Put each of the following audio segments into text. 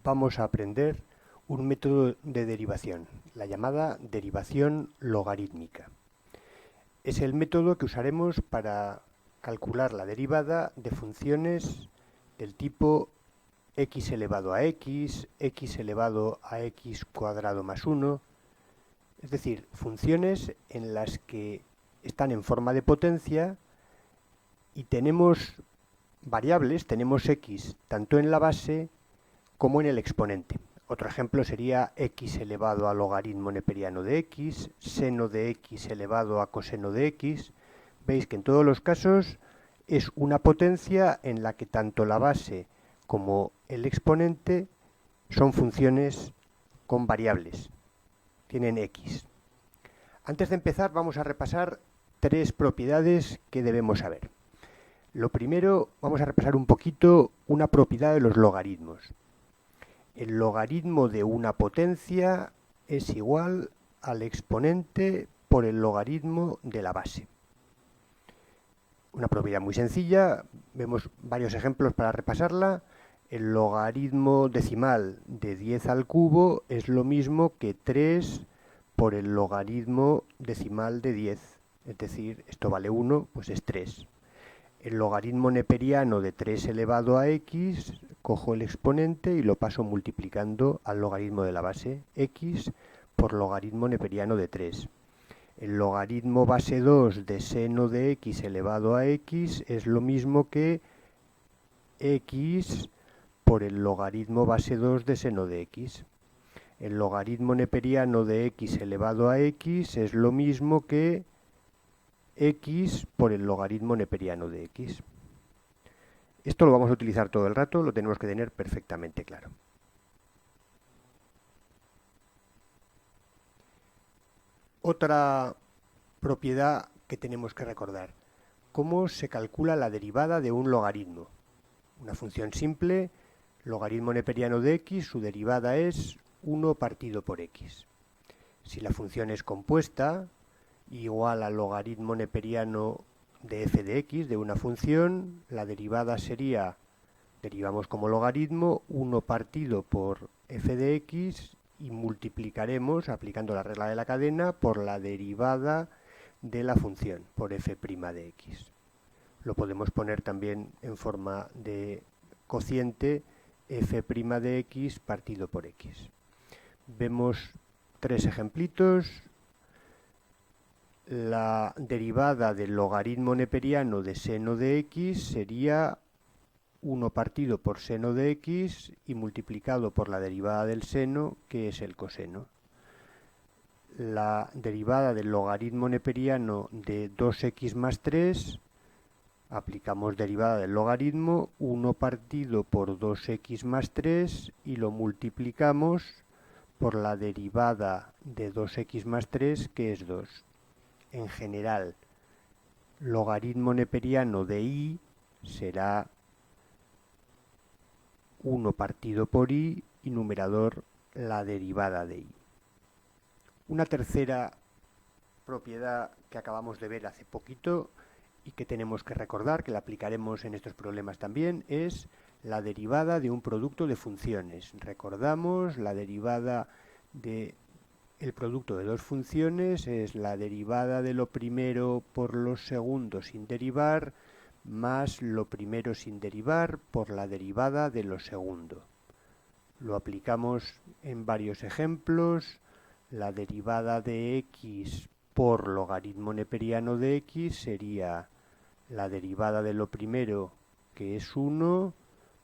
vamos a aprender un método de derivación, la llamada derivación logarítmica. Es el método que usaremos para calcular la derivada de funciones del tipo x elevado a x, x elevado a x cuadrado más 1, es decir, funciones en las que están en forma de potencia y tenemos variables, tenemos x tanto en la base como en el exponente. Otro ejemplo sería x elevado a logaritmo neperiano de x, seno de x elevado a coseno de x. Veis que en todos los casos es una potencia en la que tanto la base como el exponente son funciones con variables, tienen x. Antes de empezar vamos a repasar tres propiedades que debemos saber. Lo primero, vamos a repasar un poquito una propiedad de los logaritmos. El logaritmo de una potencia es igual al exponente por el logaritmo de la base. Una propiedad muy sencilla, vemos varios ejemplos para repasarla. El logaritmo decimal de 10 al cubo es lo mismo que 3 por el logaritmo decimal de 10. Es decir, esto vale 1, pues es 3. El logaritmo neperiano de 3 elevado a x, cojo el exponente y lo paso multiplicando al logaritmo de la base, x por logaritmo neperiano de 3. El logaritmo base 2 de seno de x elevado a x es lo mismo que x por el logaritmo base 2 de seno de x. El logaritmo neperiano de x elevado a x es lo mismo que x por el logaritmo neperiano de x. Esto lo vamos a utilizar todo el rato, lo tenemos que tener perfectamente claro. Otra propiedad que tenemos que recordar: ¿cómo se calcula la derivada de un logaritmo? Una función simple, logaritmo neperiano de x, su derivada es 1 partido por x. Si la función es compuesta, igual al logaritmo neperiano de f de x de una función, la derivada sería, derivamos como logaritmo, 1 partido por f de x y multiplicaremos, aplicando la regla de la cadena, por la derivada de la función, por f' de x. Lo podemos poner también en forma de cociente f' de x partido por x. Vemos tres ejemplitos. La derivada del logaritmo neperiano de seno de x sería 1 partido por seno de x y multiplicado por la derivada del seno, que es el coseno. La derivada del logaritmo neperiano de 2x más 3, aplicamos derivada del logaritmo, 1 partido por 2x más 3 y lo multiplicamos por la derivada de 2x más 3, que es 2. En general, logaritmo neperiano de y será 1 partido por y numerador la derivada de y. Una tercera propiedad que acabamos de ver hace poquito y que tenemos que recordar, que la aplicaremos en estos problemas también, es la derivada de un producto de funciones. Recordamos, la derivada de el producto de dos funciones es la derivada de lo primero por lo segundo sin derivar más lo primero sin derivar por la derivada de lo segundo. Lo aplicamos en varios ejemplos. La derivada de x por logaritmo neperiano de x sería la derivada de lo primero, que es 1,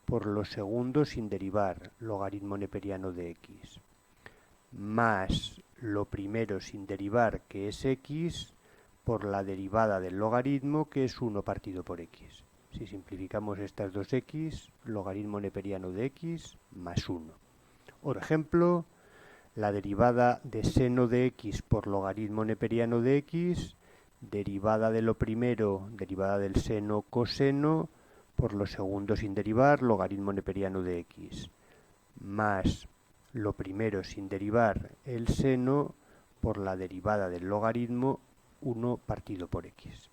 por lo segundo sin derivar, logaritmo neperiano de x, más lo primero sin derivar, que es x, por la derivada del logaritmo, que es 1 partido por x. Si simplificamos estas dos x, logaritmo neperiano de x más 1. Otro ejemplo, la derivada de seno de x por logaritmo neperiano de x, derivada de lo primero, derivada del seno coseno, por lo segundo sin derivar, logaritmo neperiano de x, más lo primero sin derivar, el seno, por la derivada del logaritmo 1 partido por x.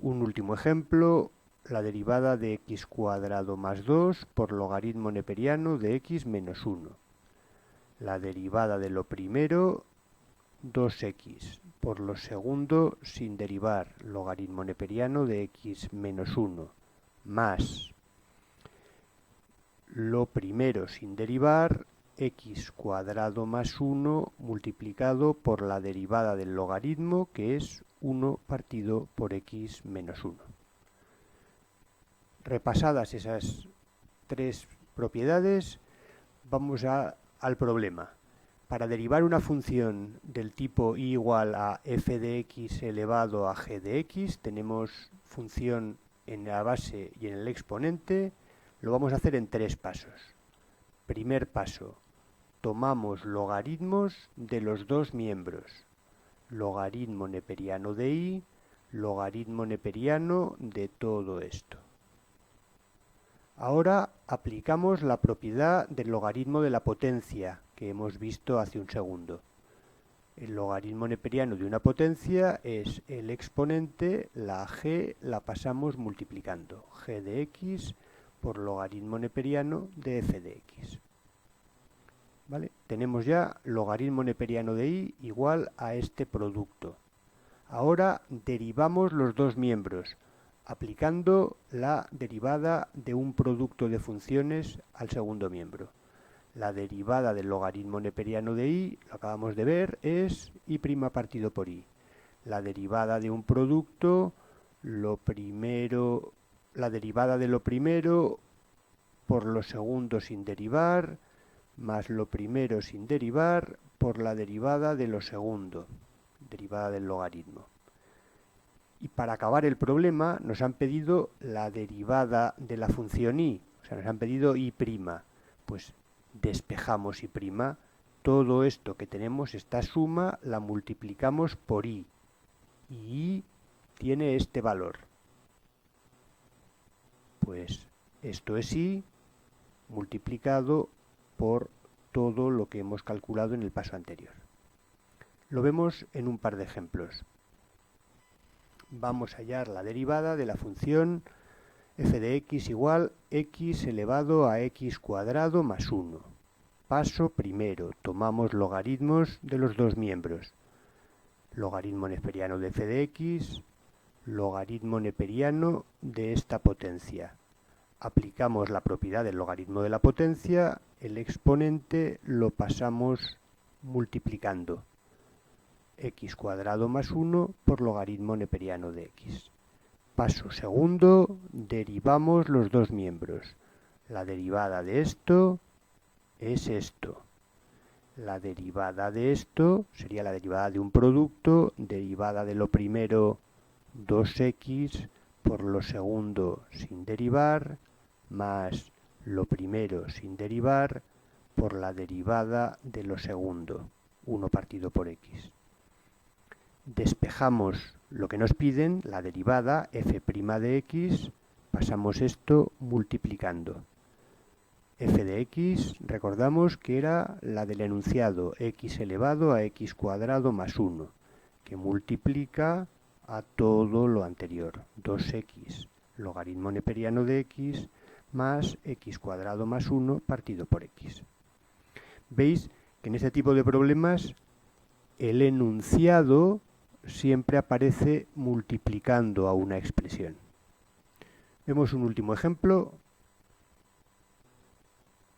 Un último ejemplo, la derivada de x cuadrado más 2 por logaritmo neperiano de x menos 1. La derivada de lo primero, 2x, por lo segundo sin derivar, logaritmo neperiano de x menos 1, más lo primero sin derivar, x cuadrado más 1 multiplicado por la derivada del logaritmo, que es 1 partido por x menos 1. Repasadas esas tres propiedades, vamos al problema. Para derivar una función del tipo y igual a f de x elevado a g de x, tenemos función en la base y en el exponente. Lo vamos a hacer en tres pasos. Primer paso, tomamos logaritmos de los dos miembros. Logaritmo neperiano de y, logaritmo neperiano de todo esto. Ahora aplicamos la propiedad del logaritmo de la potencia que hemos visto hace un segundo. El logaritmo neperiano de una potencia es el exponente, la g la pasamos multiplicando, g de x por logaritmo neperiano de f de x. ¿Vale? Tenemos ya logaritmo neperiano de y igual a este producto. Ahora derivamos los dos miembros, aplicando la derivada de un producto de funciones al segundo miembro. La derivada del logaritmo neperiano de y, lo acabamos de ver, es y' partido por y. La derivada de un producto, la derivada de lo primero por lo segundo sin derivar, más lo primero sin derivar por la derivada de lo segundo, derivada del logaritmo. Y para acabar el problema nos han pedido la derivada de la función y, o sea, nos han pedido y'. Pues despejamos y'. Todo esto que tenemos, esta suma, la multiplicamos por y. Y tiene este valor. Pues esto es y multiplicado por todo lo que hemos calculado en el paso anterior. Lo vemos en un par de ejemplos. Vamos a hallar la derivada de la función f de x igual x elevado a x cuadrado más 1. Paso primero, tomamos logaritmos de los dos miembros. Logaritmo neperiano de f de x, logaritmo neperiano de esta potencia. Aplicamos la propiedad del logaritmo de la potencia, el exponente lo pasamos multiplicando. X cuadrado más 1 por logaritmo neperiano de x. Paso segundo, derivamos los dos miembros. La derivada de esto es esto. La derivada de esto sería la derivada de un producto, derivada de lo primero 2x por lo segundo sin derivar, más lo primero sin derivar por la derivada de lo segundo, 1 partido por x. Despejamos lo que nos piden, la derivada f' de x, pasamos esto multiplicando. F de x, recordamos que era la del enunciado x elevado a x cuadrado más 1, que multiplica a todo lo anterior, 2x, logaritmo neperiano de x, más x cuadrado más 1 partido por x. Veis que en este tipo de problemas el enunciado siempre aparece multiplicando a una expresión. Vemos un último ejemplo,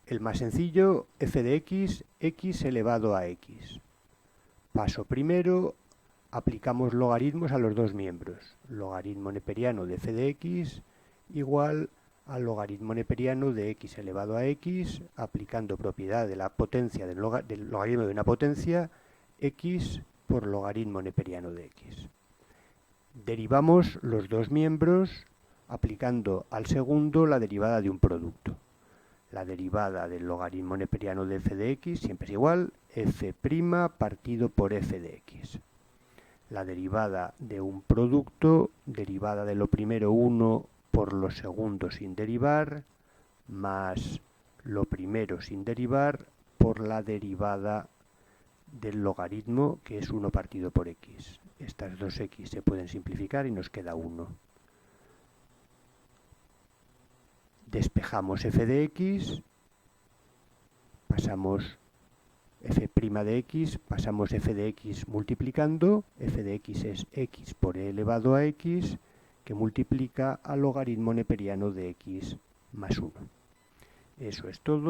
el más sencillo, f de x, x elevado a x. Paso primero, aplicamos logaritmos a los dos miembros. Logaritmo neperiano de f de x igual al logaritmo neperiano de x elevado a x, aplicando propiedad de la potencia del logaritmo de una potencia, x por logaritmo neperiano de x. Derivamos los dos miembros aplicando al segundo la derivada de un producto. La derivada del logaritmo neperiano de f de x siempre es igual, f' partido por f de x. La derivada de un producto, derivada de lo primero 1 por lo segundo sin derivar, más lo primero sin derivar por la derivada del logaritmo, que es 1 partido por x. Estas dos x se pueden simplificar y nos queda 1. despejamos f de x, pasamos f' de x, pasamos f de x multiplicando, f de x es x por e elevado a x, que multiplica al logaritmo neperiano de x más 1. Eso es todo.